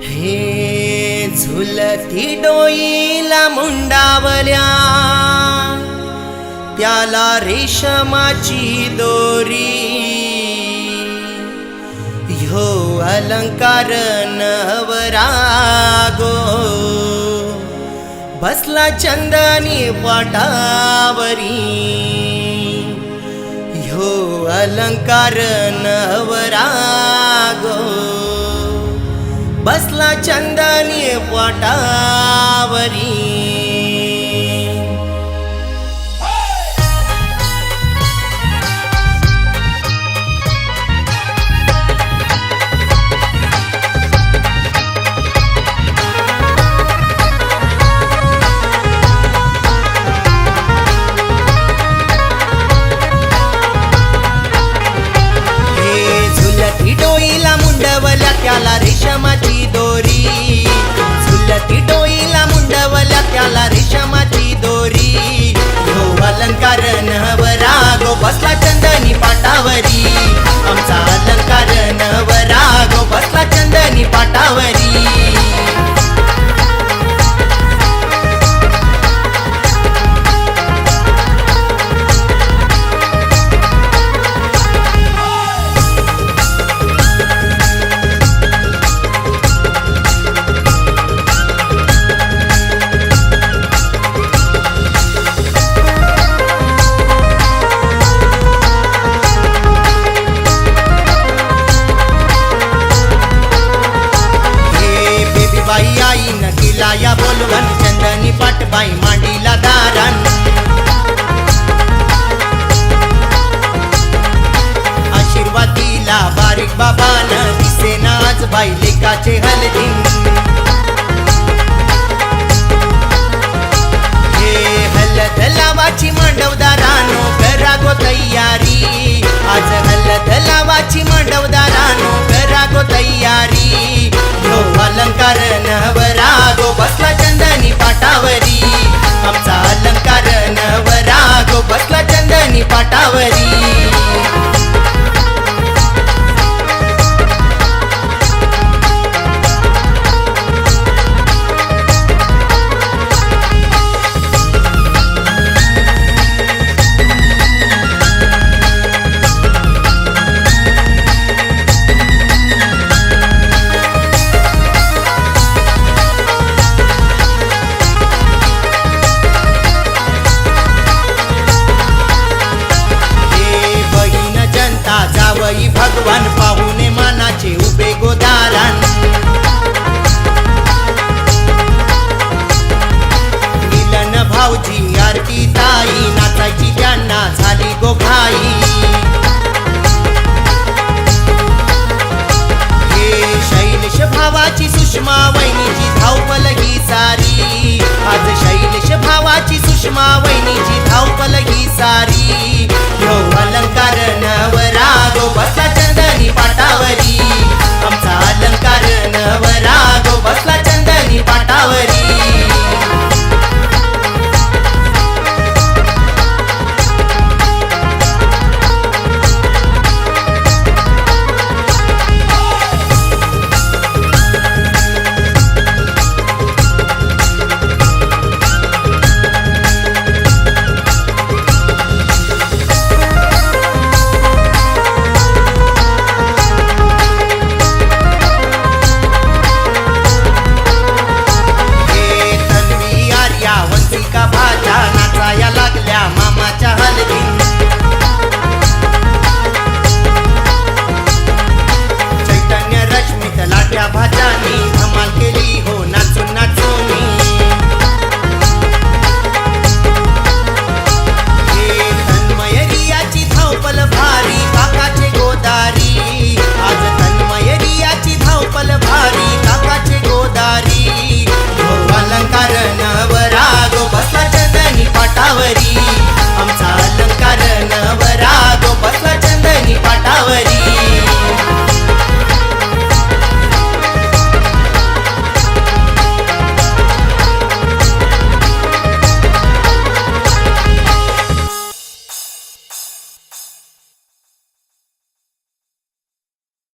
हे झुलती डोईला मुंडावल्या त्याला रेशमाची दोरी, ह्यो अलंकार नवरा गो बसला चंदनी पाटावरी, ह्यो अलंकार नवरा गो बसला चंदनी पाटावरी। डोईला मुंडवल्या त्याला रेशमाची दोरी, झुलती डोईला मुंडवल्या त्याला रेशमाची दोरी, ह्यो अलंकार नवरा गो बसला चंदनी पाटावरी, आमचा अलंकार नवरा गो बसला चंदनी पाटावरी। बाई आई न केला या बोलवण, चंदनी पाटबाई मांडीला दारण, आशीर्वाद दिला बारीक बाबान, दिसेना आज बाई लेकाचे हलदिन। हे हलद लावाची मांडवदारानो करा गो तयारी, आज हलद लावाची मांडवदारानो करा गो तयारी, ह्यो अलंकार नवरा गो बसला चंदनी पाटावरी, आमचा अलंकार नवरा गो बसला चंदनी पाटावरी। जावई भगवान पाहुणे मानाचे उभे गोदारान, मिलन भाऊजी आरती ताई नाचायची त्यांना झाली गो घाई। हे शैलेश भावाची सुषमा वहिनीची धावपल ही सारी, आज शैलेश भावाची सुषमा वहिनीची धावपल ही सारी,